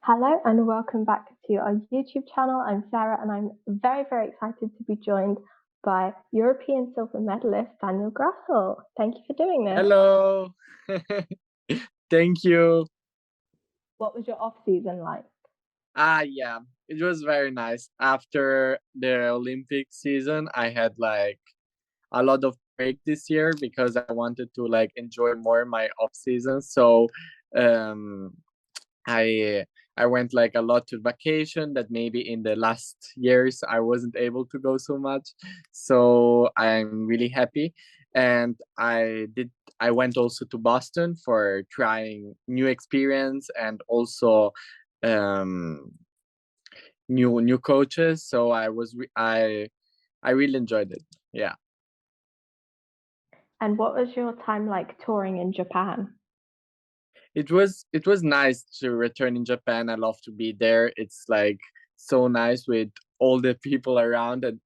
Hello and welcome back to our YouTube channel. I'm Sarah and I'm very, very excited to be joined by European silver medalist Daniel Grassl. Thank you for doing this. Hello. Thank you. What was your off season like? Yeah, it was very nice. After the Olympic season, I had like a lot of break this year because I wanted to like enjoy more my off season. So, um, I I went like a lot to vacation that maybe in the last years I wasn't able to go so much. So I'm really happy. And I went also to Boston for trying new experience and also um new coaches. So I really enjoyed it. Yeah. And what was your time like touring in Japan? It was nice to return in Japan. I love to be there. It's like so nice with all the people around and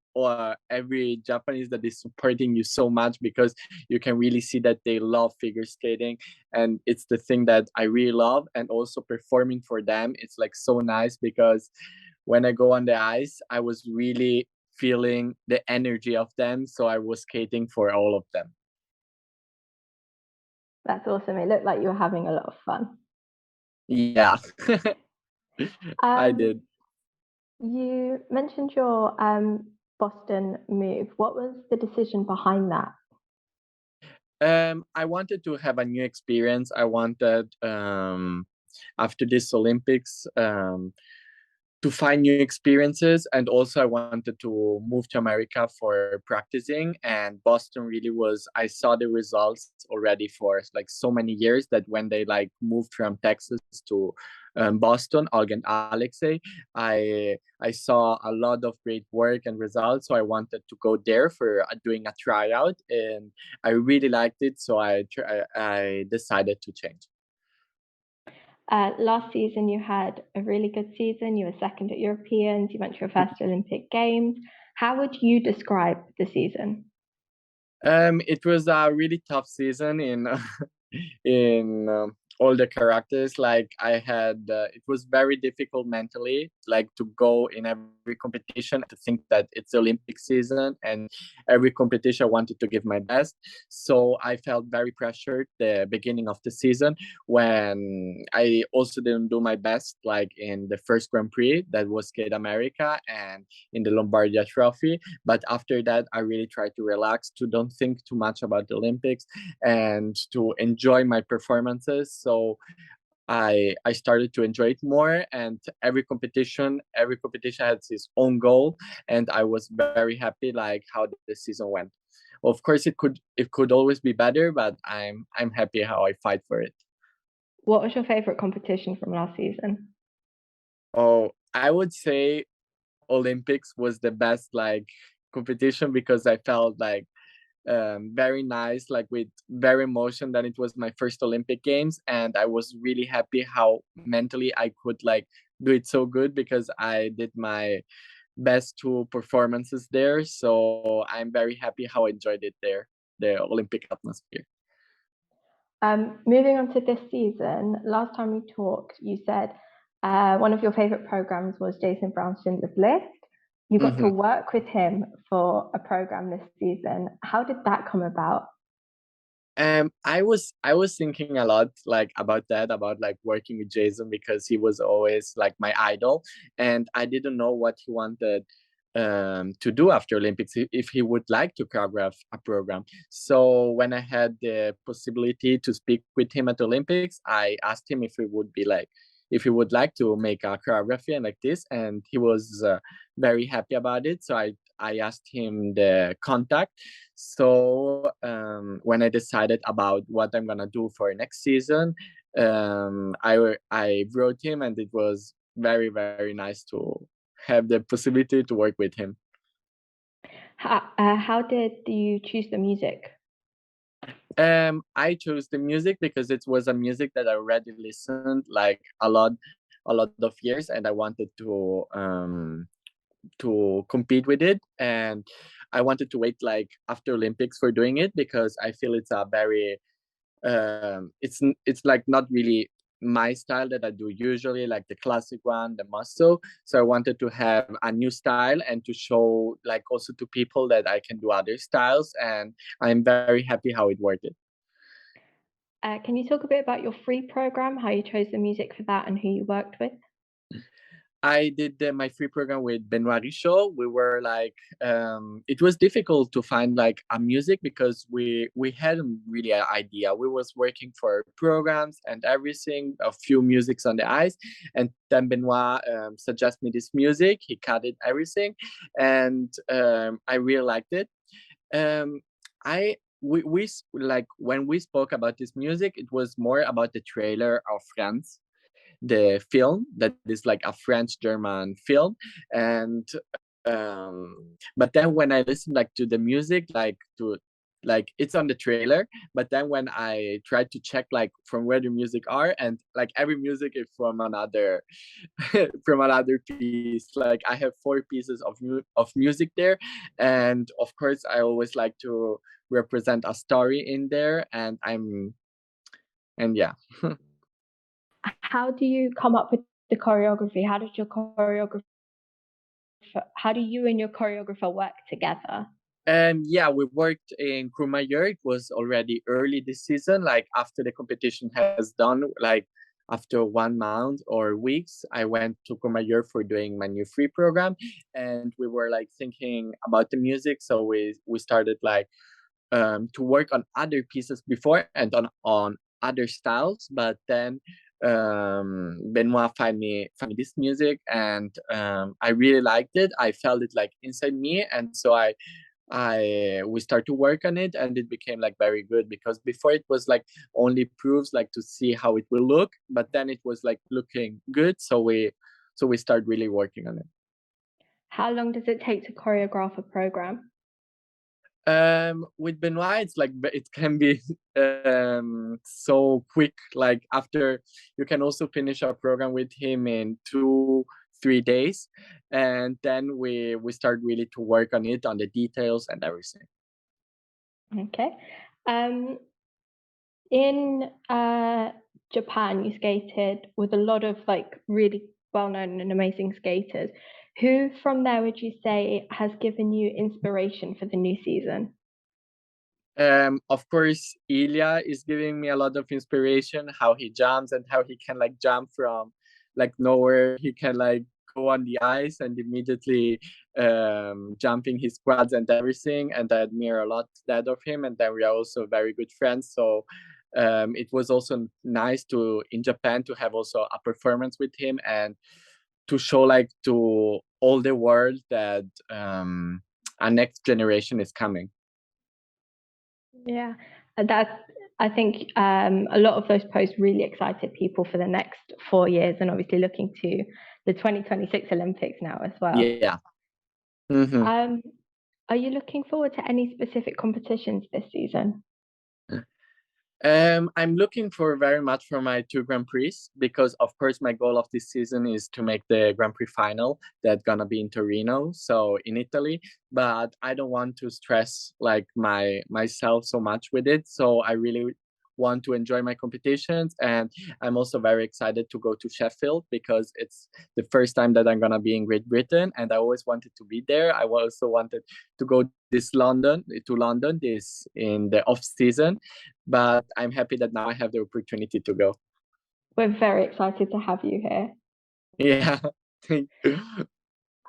every Japanese that is supporting you so much because you can really see that they love figure skating, and it's the thing that I really love. And also performing for them, it's like so nice because when I go on the ice, I was really feeling the energy of them, so I was skating for all of them. That's awesome. It looked like you were having a lot of fun. Yeah. I Um, did. you mentioned your Boston move. What was the decision behind that? I wanted to have a new experience. I wanted after this Olympics to find new experiences, and also I wanted to move to America for practicing. And Boston really was. I saw the results already for like so many years that when they like moved from Texas to Boston, Og and Alexei, I saw a lot of great work and results. So I wanted to go there for doing a tryout, and I really liked it. So I decided to change. Last season, you had a really good season. You were second at Europeans. You went to your first Olympic Games. How would you describe the season? It was a really tough season in in all the characters. Like I had, it was very difficult mentally, like to go in every competition to think that it's the Olympic season, and every competition I wanted to give my best. So I felt very pressured the beginning of the season when I also didn't do my best, like in the first Grand Prix that was Skate America and in the Lombardia Trophy. But after that, I really tried to relax, to don't think too much about the Olympics and to enjoy my performances. So I started to enjoy it more, and every competition has its own goal, and I was very happy like how the season went. Of course, it could always be better, but I'm happy how I fight for it. What was your favorite competition from last season? Oh, I would say Olympics was the best like competition because I felt like very nice, like with very emotion that it was my first Olympic Games, and I was really happy how mentally I could like do it so good because I did my best two performances there. So I'm very happy how I enjoyed it there, the Olympic atmosphere. Moving on to this season, last time we talked, you said one of your favorite programs was Jason Brown's Schindler's List. You got to Mhm. work with him for a program this season. How did that come about? I was thinking a lot like about that, about like working with Jason because he was always like my idol, and I didn't know what he wanted to do after Olympics, if he would like to choreograph a program. So when I had the possibility to speak with him at Olympics, I asked him if he would like to make a choreography and like this, and he was very happy about it. So I asked him the contact. So when I decided about what I'm gonna do for next season, I wrote him, and it was very very nice to have the possibility to work with him. How did you choose the music? I chose the music because it was a music that I already listened like a lot of years, and I wanted to compete with it, and I wanted to wait like after Olympics for doing it because I feel it's a very it's like not really my style that I do usually, like the classic one, the muscle. So I wanted to have a new style and to show like also to people that I can do other styles, and I'm very happy how it worked. Can you talk a bit about your free program, how you chose the music for that, and who you worked with? I did my free program with Benoit Richaud. We were like, it was difficult to find like a music because we hadn't really an idea. We was working for programs and everything, a few musics on the ice, and then Benoit suggested me this music. He cut it everything, and I really liked it. I we like when we spoke about this music, it was more about the trailer of France, the film that is like a French German film, and but then when I listen like to the music, like it's on the trailer, but then when I try to check like from where the music are, and like every music is from another from another piece. Like I have 4 pieces of music there, and of course I always like to represent a story in there, and yeah. How do you come up with the choreography? How do you and your choreographer work together? Yeah, we worked in Courmayeur. It was already early this season, like after the competition has done, like after 1 month or weeks, I went to Courmayeur for doing my new free program, and we were like thinking about the music. So we started like to work on other pieces before and on other styles, but then Benoit find me this music, and I really liked it. I felt it like inside me, and so I we start to work on it, and it became like very good, because before it was like only proofs like to see how it will look, but then it was like looking good, so we start really working on it. How long does it take to choreograph a program? With Benoit, it's like it can be so quick. Like after, you can also finish our program with him in 2-3 days, and then we start really to work on it, on the details and everything. Okay. In Japan, you skated with a lot of like really well-known and amazing skaters. Who from there would you say has given you inspiration for the new season? Of course, Ilya is giving me a lot of inspiration. How he jumps and how he can like jump from like nowhere. He can like go on the ice and immediately jumping his quads and everything. And I admire a lot that of him. And then we are also very good friends. So it was also nice to in Japan to have also a performance with him, and to show like to all the world that a next generation is coming. Yeah, that's. I think a lot of those posts really excited people for the next 4 years, and obviously looking to the 2026 Olympics now as well. Yeah. Mm-hmm. Are you looking forward to any specific competitions this season? I'm looking for very much for my 2 Grand Prix, because of course my goal of this season is to make the Grand Prix final that's gonna be in Torino, so in Italy. But I don't want to stress like myself so much with it. So I really want to enjoy my competitions, and I'm also very excited to go to Sheffield, because it's the first time that I'm gonna be in Great Britain, and I always wanted to be there. I also wanted to go London this in the off season, but I'm happy that now I have the opportunity to go. We're very excited to have you here. Yeah.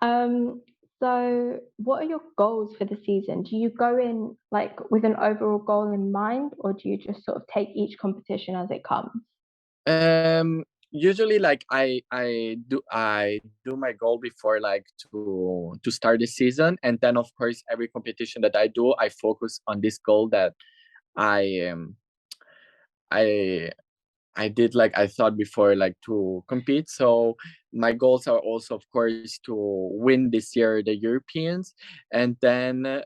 Um, so what are your goals for the season? Do you go in like with an overall goal in mind, or do you just sort of take each competition as it comes? Usually like I do my goal before like to start the season, and then of course every competition that I do, I focus on this goal that I I I did like I thought before, like to compete. So my goals are also of course to win this year the Europeans, and then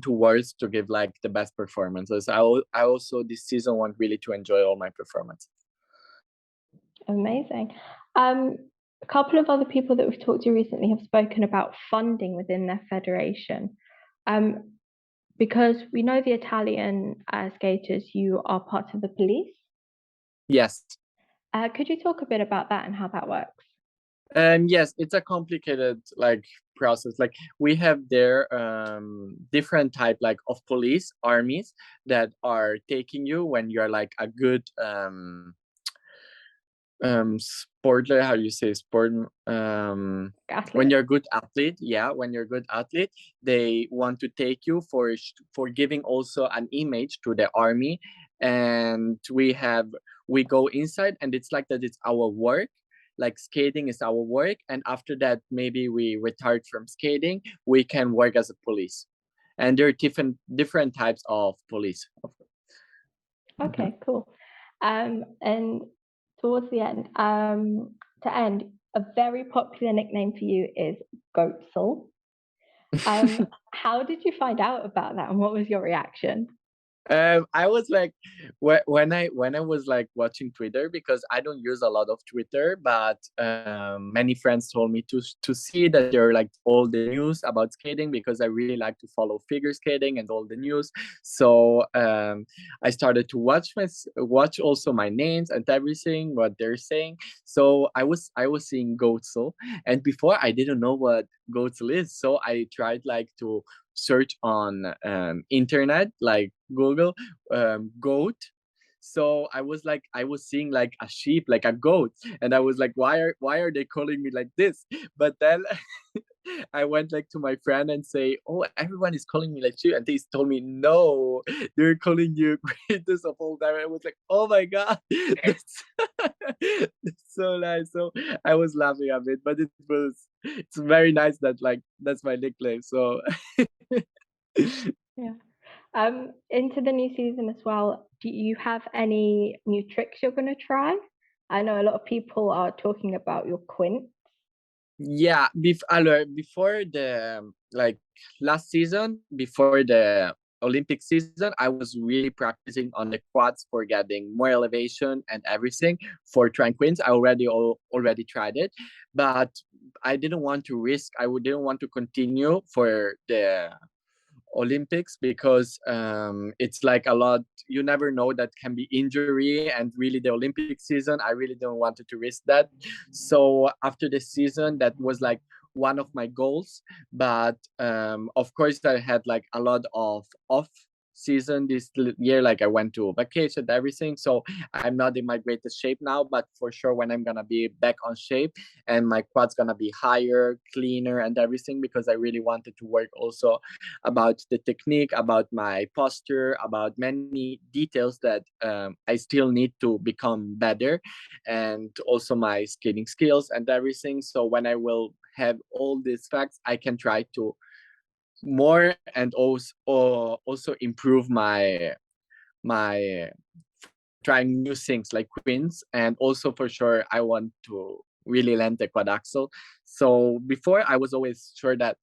towards to give like the best performances. I also this season want really to enjoy all my performances. Amazing. Um, a couple of other people that we've talked to recently have spoken about funding within their federation. Um, because we know the Italian skaters, you are part of the police. Yes. Could you talk a bit about that and how that works? Yes, it's a complicated like process. Like we have there different type like of police armies that are taking you when you're like a good sportler, how do you say sport, when Athlete? you're a good athlete. Yeah, when you're a good athlete, they want to take you for giving also an image to the army. And we go inside, and it's like that, it's our work, like skating is our work, and after that maybe we retired from skating, we can work as a police. And there are different types of police. Okay, cool. And towards the end, to end, a very popular nickname for you is Goatsel. How did you find out about that and what was your reaction? I was like, when I was like watching Twitter, because I don't use a lot of Twitter, but many friends told me to see that there are like all the news about skating, because I really like to follow figure skating and all the news. So I started to watch also my names and everything what they're saying. So I was seeing Goatzel, and before I didn't know what Goatzel is, so I tried like to search on internet, like Google, goat. So I was seeing like a sheep, like a goat, and I was like, why are they calling me like this? But then I went like to my friend and say, oh, everyone is calling me like you, and they told me no, they're calling you greatest of all time. I was like, oh my god, that's, that's so nice. So I was laughing a bit, but it's very nice that like that's my nickname. So Yeah. Into the new season as well, do you have any new tricks you're going to try? I know a lot of people are talking about your quint. yeah, before the like last season, before the Olympic season, I was really practicing on the quads for getting more elevation and everything. For trying quints, I already tried it, but I didn't want to risk. Didn't want to continue for the Olympics, because it's like a lot. You never know, that can be injury, and really the Olympic season, I really don't wanted to risk that. So after the season, that was like one of my goals. But of course, I had like a lot of off season this year. Like I went to vacation, everything. So I'm not in my greatest shape now, but for sure when I'm gonna be back on shape, and my quad's gonna be higher, cleaner, and everything, because I really wanted to work also about the technique, about my posture, about many details that I still need to become better, and also my skating skills and everything. So when I will have all these facts, I can try to more, and also improve my trying new things like quints. And also for sure I want to really land the quad axel. So before I was always sure that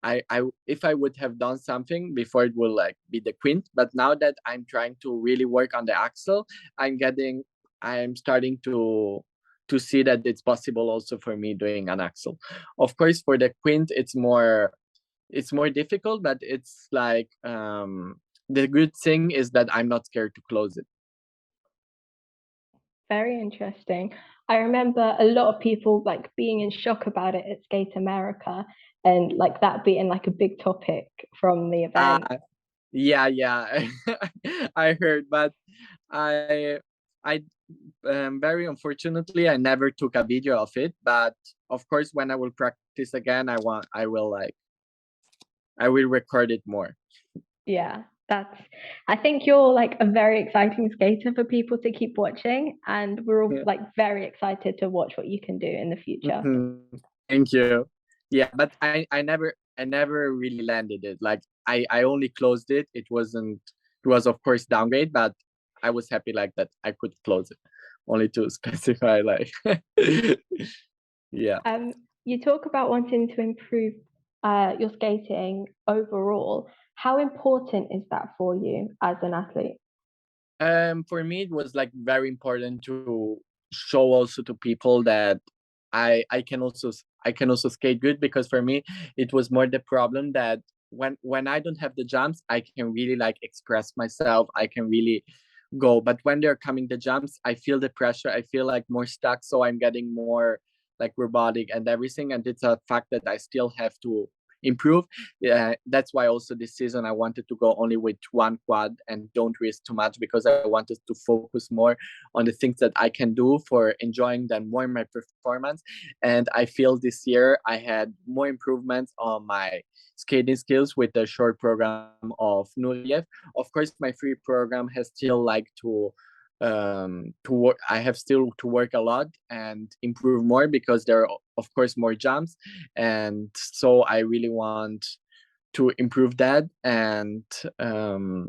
I if I would have done something before, it will like be the quint. But now that I'm trying to really work on the axle, I'm starting to see that it's possible also for me doing an axle. Of course, for the quint, it's more difficult, but it's like the good thing is that I'm not scared to close it. Very interesting. I remember a lot of people like being in shock about it at Skate America and like that being like a big topic from the event. Uh, yeah, I heard, but I I very unfortunately I never took a video of it. But of course, when I will practice again, I will record it more. Yeah, I think you're like a very exciting skater for people to keep watching, and we're all Yeah. like very excited to watch what you can do in the future. Thank you. Yeah, but I never really landed it. Like I only closed it. It was of course downgrade, but I was happy like that I could close it. Only to specify like yeah. You talk about wanting to improve your skating overall. How important is that for you as an athlete? For me it was like very important to show also to people that I can also skate good, because for me it was more the problem that when I don't have the jumps, I can really like express myself. I can really go. But when they're coming the jumps, I feel the pressure. I feel like more stuck, so I'm getting more like robotic and everything. And it's a fact that I still have to improve. Yeah, that's why also this season I wanted to go only with one quad and don't risk too much, because I wanted to focus more on the things that I can do for enjoying them more in my performance. And I feel this year I had more improvements on my skating skills with the short program of Nureyev. Of course, my free program has still like to work. I have still to work a lot and improve more, because there are of course more jumps, and so I really want to improve that, and to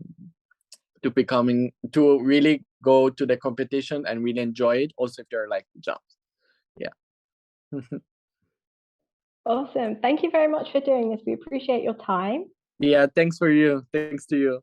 really go to the competition and really enjoy it, also if there are like jumps. Yeah. Awesome. Thank you very much for doing this. We appreciate your time. Yeah, thanks to you. Thank you.